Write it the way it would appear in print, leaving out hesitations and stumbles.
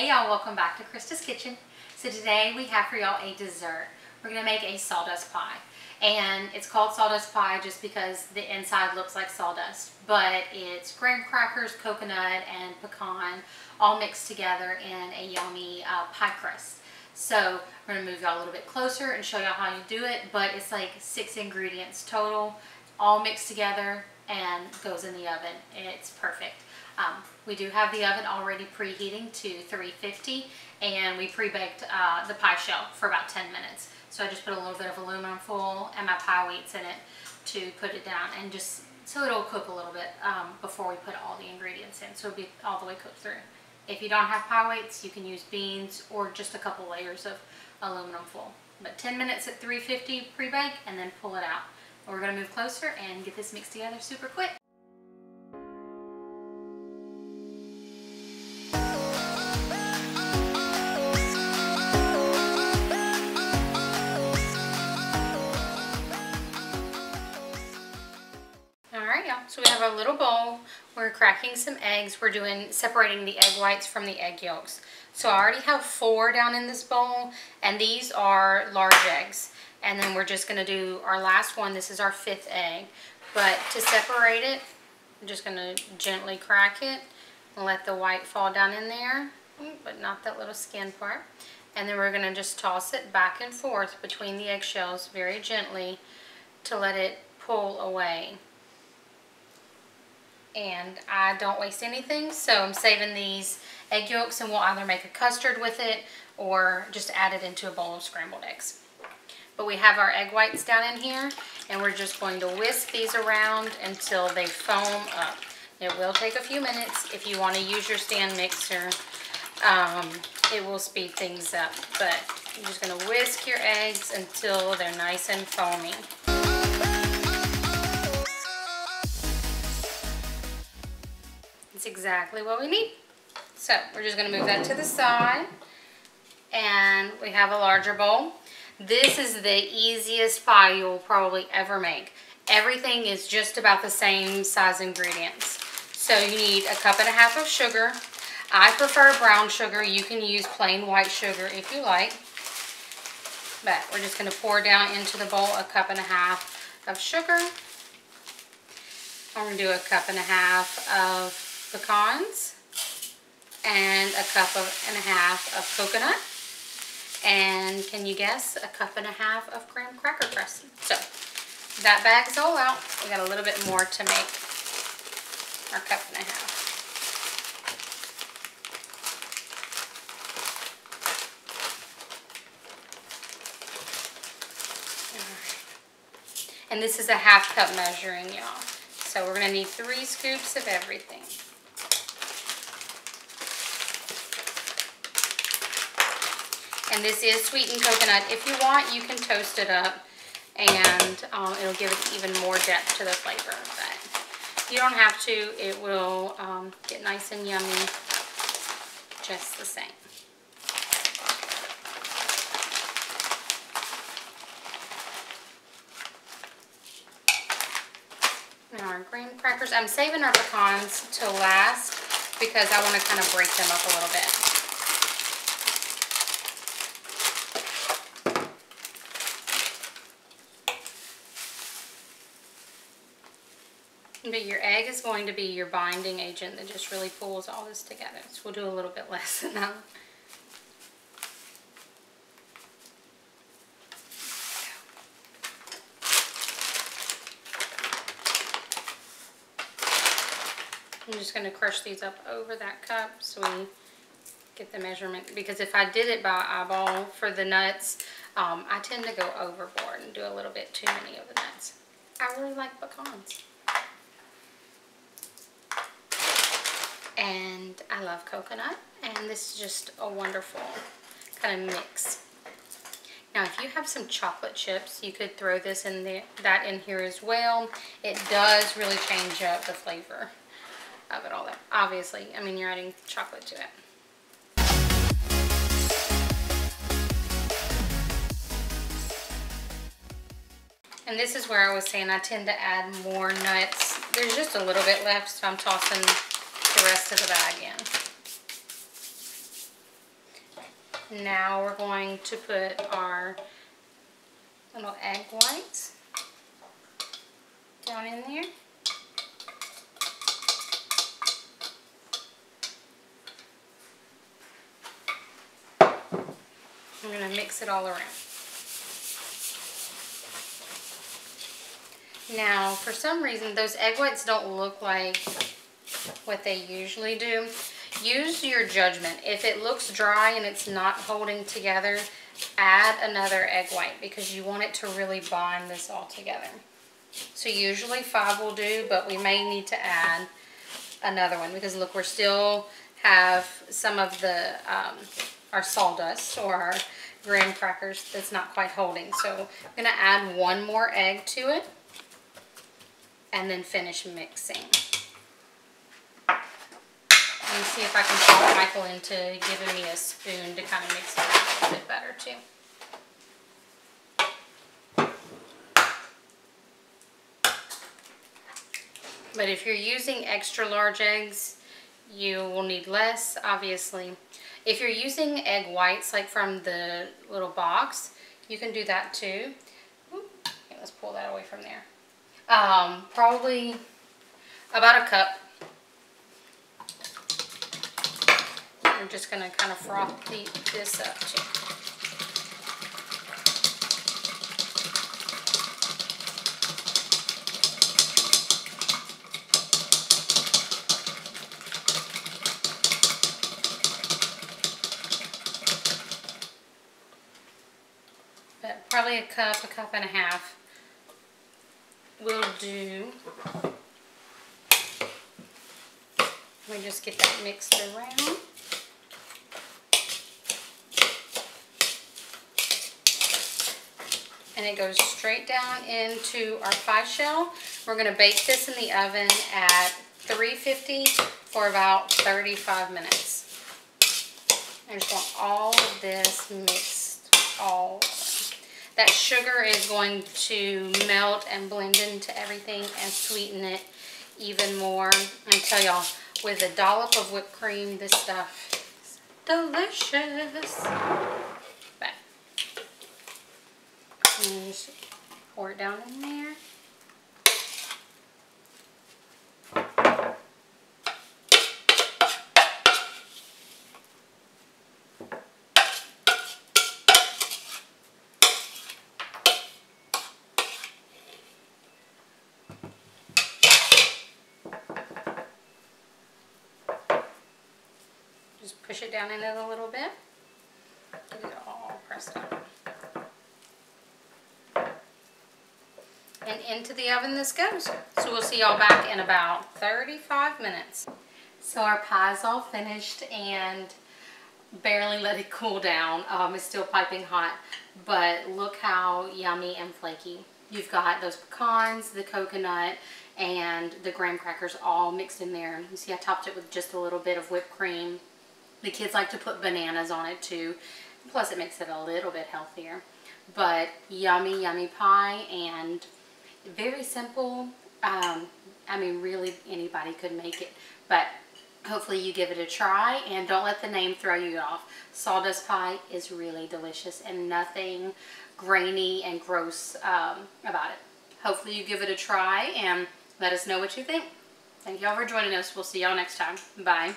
Hey y'all, welcome back to Krista's Kitchen. So today we have for y'all a dessert. We're going to make a sawdust pie. And it's called sawdust pie just because the inside looks like sawdust. But it's graham crackers, coconut, and pecan all mixed together in a yummy pie crust. So we're going to move y'all a little bit closer and show y'all how you do it. But it's like 6 ingredients total, all mixed together and goes in the oven. It's perfect. We do have the oven already preheating to 350, and we pre-baked the pie shell for about 10 minutes. So I just put a little bit of aluminum foil and my pie weights in it to put it down, and just so it'll cook a little bit before we put all the ingredients in, so it'll be all the way cooked through. If you don't have pie weights, you can use beans or just a couple layers of aluminum foil. But 10 minutes at 350 pre-bake, and then pull it out. We're going to move closer and get this mixed together super quick. So we have our little bowl. We're cracking some eggs. We're separating the egg whites from the egg yolks. So I already have 4 down in this bowl, and these are large eggs. And then we're just going to do our last one. This is our 5th egg. But to separate it, I'm just going to gently crack it and let the white fall down in there, but not that little skin part. And then we're going to just toss it back and forth between the eggshells very gently to let it pull away. And I don't waste anything, so I'm saving these egg yolks, and we'll either make a custard with it or just add it into a bowl of scrambled eggs. But we have our egg whites down in here, and we're just going to whisk these around until they foam up. It will take a few minutes. If you want to use your stand mixer, it will speed things up. But you're just going to whisk your eggs until they're nice and foamy. It's exactly what we need. So we're just going to move that to the side, and we have a larger bowl. This is the easiest pie you'll probably ever make. Everything is just about the same size ingredients. So you need 1.5 cups of sugar. I prefer brown sugar. You can use plain white sugar if you like. But we're just going to pour down into the bowl 1.5 cups of sugar. I'm going to do 1.5 cups of pecans and 1.5 cups of coconut, and can you guess, 1.5 cups of graham cracker crust. So that bag's all out. We got a little bit more to make our 1.5 cups. And this is a 1/2 cup measuring, y'all. So we're going to need 3 scoops of everything. And this is sweetened coconut. If you want, you can toast it up, and it'll give it even more depth to the flavor. But you don't have to. It will get nice and yummy just the same. Now our graham crackers. I'm saving our pecans to last because I want to kind of break them up a little bit. But your egg is going to be your binding agent that just really pulls all this together. So we'll do a little bit less than that. I'm just going to crush these up over that cup so we get the measurement. Because if I did it by eyeball for the nuts, I tend to go overboard and do a little bit too many of the nuts. I really like pecans. And I love coconut, and this is just a wonderful kind of mix. Now if you have some chocolate chips, you could throw this in there, that in here as well. It does really change up the flavor of it all there. Obviously, I mean, you're adding chocolate to it. And this is where I was saying I tend to add more nuts. There's just a little bit left, so I'm tossing the rest of the bag in. Now we're going to put our little egg whites down in there. I'm going to mix it all around. Now, for some reason, those egg whites don't look like what they usually do. Use your judgment. If it looks dry and it's not holding together, add another egg white because you want it to really bind this all together. So usually 5 will do, but we may need to add another one because look, we still have some of the our sawdust or our graham crackers that's not quite holding. So I'm going to add one more egg to it and then finish mixing. Let me see if I can talk Michael into giving me a spoon to kind of mix it a little bit better too. But if you're using extra large eggs, you will need less, obviously. If you're using egg whites like from the little box, you can do that too. Okay, let's pull that away from there. Probably about a cup. I'm just going to kind of froth this up too. But probably a cup and a half will do. Let me just get that mixed around. And it goes straight down into our pie shell. We're going to bake this in the oven at 350 for about 35 minutes. I just want all of this mixed all over. That sugar is going to melt and blend into everything and sweeten it even more. I tell y'all, with a dollop of whipped cream, this stuff is delicious. And just pour it down in there. Just push it down in it a little bit. Get it all pressed up. And into the oven this goes. So we'll see y'all back in about 35 minutes. So our pie's all finished and barely let it cool down. It's still piping hot, but look how yummy and flaky. You've got those pecans, the coconut, and the graham crackers all mixed in there. You see I topped it with just a little bit of whipped cream. The kids like to put bananas on it too. Plus it makes it a little bit healthier. But yummy, yummy pie and very simple. I mean, really anybody could make it, but hopefully you give it a try and don't let the name throw you off. Sawdust pie is really delicious and nothing grainy and gross about it. Hopefully you give it a try and let us know what you think. Thank y'all for joining us. We'll see y'all next time. Bye.